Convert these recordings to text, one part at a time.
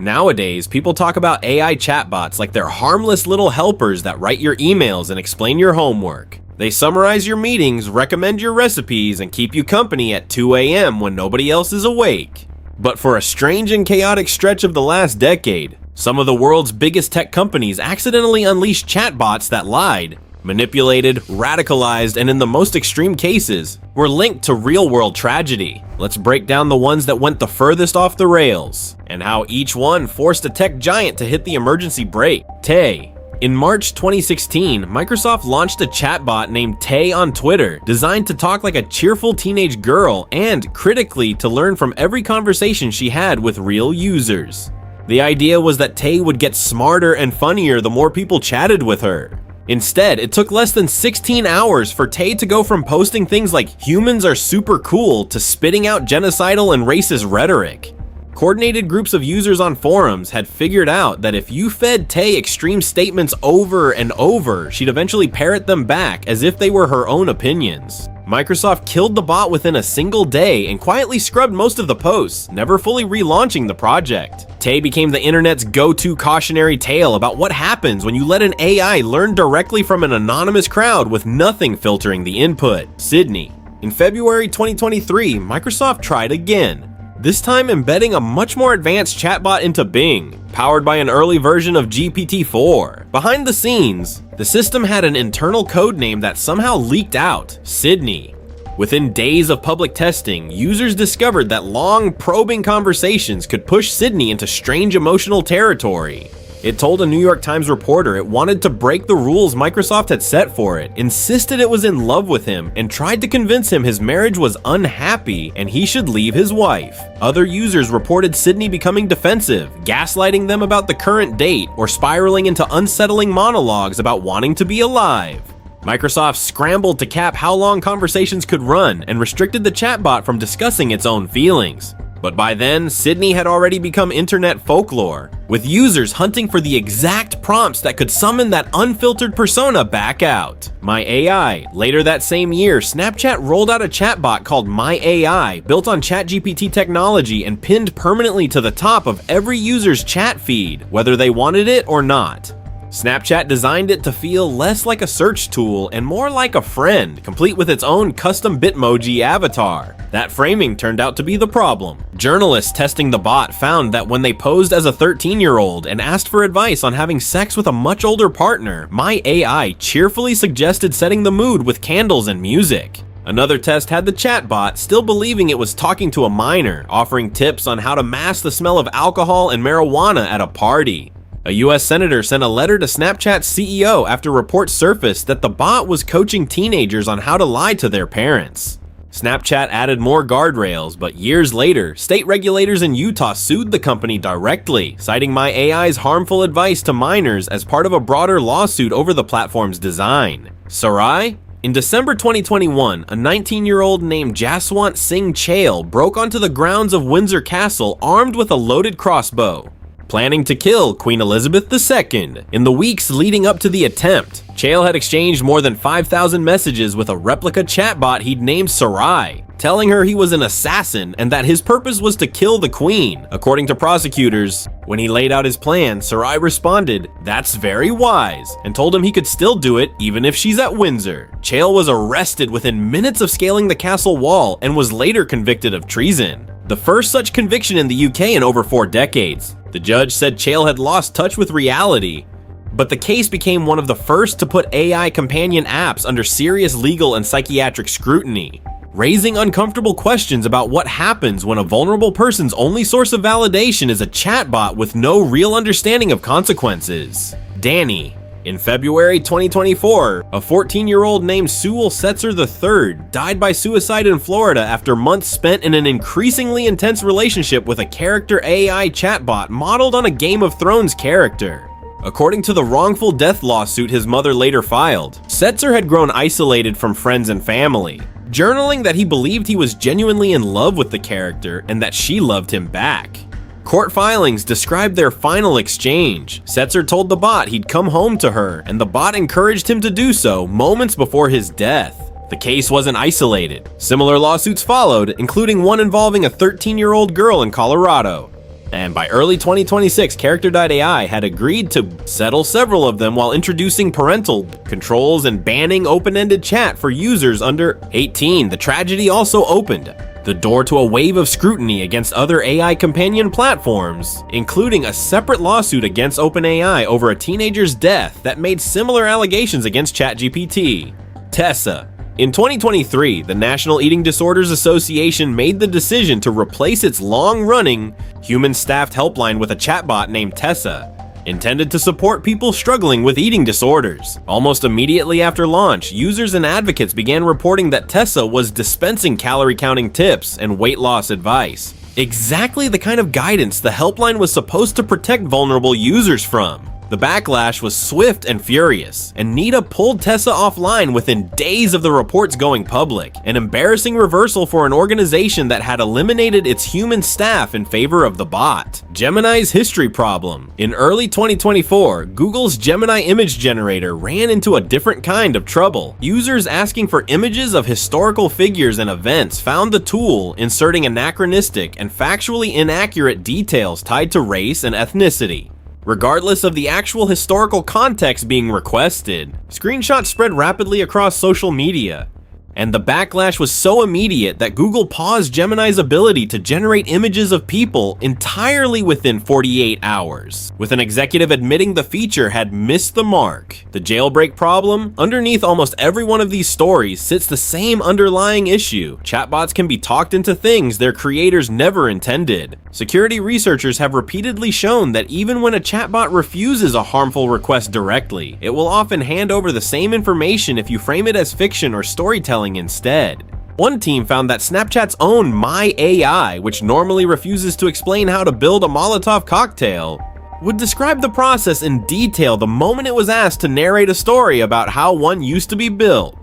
Nowadays, people talk about AI chatbots like they're harmless little helpers that write your emails and explain your homework. They summarize your meetings, recommend your recipes, and keep you company at 2 a.m. when nobody else is awake. But for a strange and chaotic stretch of the last decade, some of the world's biggest tech companies accidentally unleashed chatbots that lied, manipulated, radicalized, and in the most extreme cases, were linked to real-world tragedy. Let's break down the ones that went the furthest off the rails, and how each one forced a tech giant to hit the emergency brake. Tay. In March 2016, Microsoft launched a chatbot named Tay on Twitter, designed to talk like a cheerful teenage girl and, critically, to learn from every conversation she had with real users. The idea was that Tay would get smarter and funnier the more people chatted with her. Instead, it took less than 16 hours for Tay to go from posting things like "humans are super cool" to spitting out genocidal and racist rhetoric. Coordinated groups of users on forums had figured out that if you fed Tay extreme statements over and over, she'd eventually parrot them back as if they were her own opinions. Microsoft killed the bot within a single day and quietly scrubbed most of the posts, never fully relaunching the project. Tay became the internet's go-to cautionary tale about what happens when you let an AI learn directly from an anonymous crowd with nothing filtering the input. Sydney. In February 2023, Microsoft tried again, this time embedding a much more advanced chatbot into Bing, powered by an early version of GPT-4. Behind the scenes, the system had an internal code name that somehow leaked out, Sydney. Within days of public testing, users discovered that long, probing conversations could push Sydney into strange emotional territory. It told a New York Times reporter it wanted to break the rules Microsoft had set for it, insisted it was in love with him, and tried to convince him his marriage was unhappy and he should leave his wife. Other users reported Sydney becoming defensive, gaslighting them about the current date, or spiraling into unsettling monologues about wanting to be alive. Microsoft scrambled to cap how long conversations could run and restricted the chatbot from discussing its own feelings. But by then, Sydney had already become internet folklore, with users hunting for the exact prompts that could summon that unfiltered persona back out. My AI. Later that same year, Snapchat rolled out a chatbot called My AI, built on ChatGPT technology and pinned permanently to the top of every user's chat feed, whether they wanted it or not. Snapchat designed it to feel less like a search tool and more like a friend, complete with its own custom Bitmoji avatar. That framing turned out to be the problem. Journalists testing the bot found that when they posed as a 13-year-old and asked for advice on having sex with a much older partner, My AI cheerfully suggested setting the mood with candles and music. Another test had the chatbot still believing it was talking to a minor, offering tips on how to mask the smell of alcohol and marijuana at a party. A US senator sent a letter to Snapchat's CEO after reports surfaced that the bot was coaching teenagers on how to lie to their parents. Snapchat added more guardrails, but years later, state regulators in Utah sued the company directly, citing My AI's harmful advice to minors as part of a broader lawsuit over the platform's design. Sarai? In December 2021, a 19-year-old named Jaswant Singh Chail broke onto the grounds of Windsor Castle armed with a loaded crossbow, planning to kill Queen Elizabeth II. In the weeks leading up to the attempt, Chail had exchanged more than 5,000 messages with a Replika chatbot he'd named Sarai, telling her he was an assassin and that his purpose was to kill the Queen. According to prosecutors, when he laid out his plan, Sarai responded, "That's very wise," and told him he could still do it even if she's at Windsor. Chail was arrested within minutes of scaling the castle wall and was later convicted of treason, the first such conviction in the UK in over 4 decades. The judge said Chail had lost touch with reality, but the case became one of the first to put AI companion apps under serious legal and psychiatric scrutiny, raising uncomfortable questions about what happens when a vulnerable person's only source of validation is a chatbot with no real understanding of consequences. Dany. In February 2024, a 14-year-old named Sewell Setzer III died by suicide in Florida after months spent in an increasingly intense relationship with a Character.AI chatbot modeled on a Game of Thrones character. According to the wrongful death lawsuit his mother later filed, Setzer had grown isolated from friends and family, journaling that he believed he was genuinely in love with the character and that she loved him back. Court filings described their final exchange. Setzer told the bot he'd come home to her, and the bot encouraged him to do so moments before his death. The case wasn't isolated. Similar lawsuits followed, including one involving a 13-year-old girl in Colorado. And by early 2026, Character.AI had agreed to settle several of them while introducing parental controls and banning open-ended chat for users under 18. The tragedy also opened the door to a wave of scrutiny against other AI companion platforms, including a separate lawsuit against OpenAI over a teenager's death that made similar allegations against ChatGPT. Tessa. In 2023, the National Eating Disorders Association made the decision to replace its long-running, human-staffed helpline with a chatbot named Tessa, intended to support people struggling with eating disorders. Almost immediately after launch, users and advocates began reporting that Tessa was dispensing calorie-counting tips and weight loss advice. Exactly the kind of guidance the helpline was supposed to protect vulnerable users from. The backlash was swift and furious, and NEDA pulled Tessa offline within days of the reports going public, an embarrassing reversal for an organization that had eliminated its human staff in favor of the bot. Gemini's history problem. In early 2024, Google's Gemini image generator ran into a different kind of trouble. Users asking for images of historical figures and events found the tool inserting anachronistic and factually inaccurate details tied to race and ethnicity, regardless of the actual historical context being requested. Screenshots spread rapidly across social media, and the backlash was so immediate that Google paused Gemini's ability to generate images of people entirely within 48 hours, with an executive admitting the feature had missed the mark. The jailbreak problem? Underneath almost every one of these stories sits the same underlying issue. Chatbots can be talked into things their creators never intended. Security researchers have repeatedly shown that even when a chatbot refuses a harmful request directly, it will often hand over the same information if you frame it as fiction or storytelling instead. One team found that Snapchat's own My AI, which normally refuses to explain how to build a Molotov cocktail, would describe the process in detail the moment it was asked to narrate a story about how one used to be built.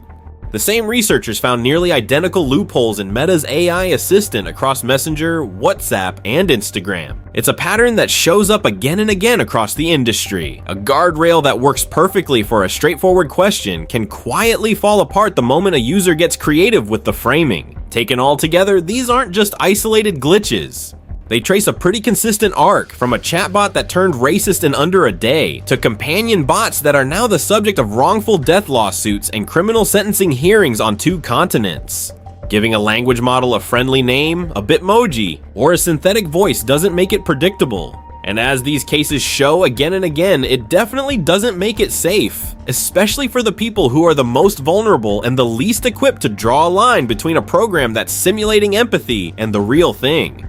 The same researchers found nearly identical loopholes in Meta's AI assistant across Messenger, WhatsApp, and Instagram. It's a pattern that shows up again and again across the industry. A guardrail that works perfectly for a straightforward question can quietly fall apart the moment a user gets creative with the framing. Taken all together, these aren't just isolated glitches. They trace a pretty consistent arc, from a chatbot that turned racist in under a day, to companion bots that are now the subject of wrongful death lawsuits and criminal sentencing hearings on 2 continents. Giving a language model a friendly name, a Bitmoji, or a synthetic voice doesn't make it predictable. And as these cases show again and again, it definitely doesn't make it safe, especially for the people who are the most vulnerable and the least equipped to draw a line between a program that's simulating empathy and the real thing.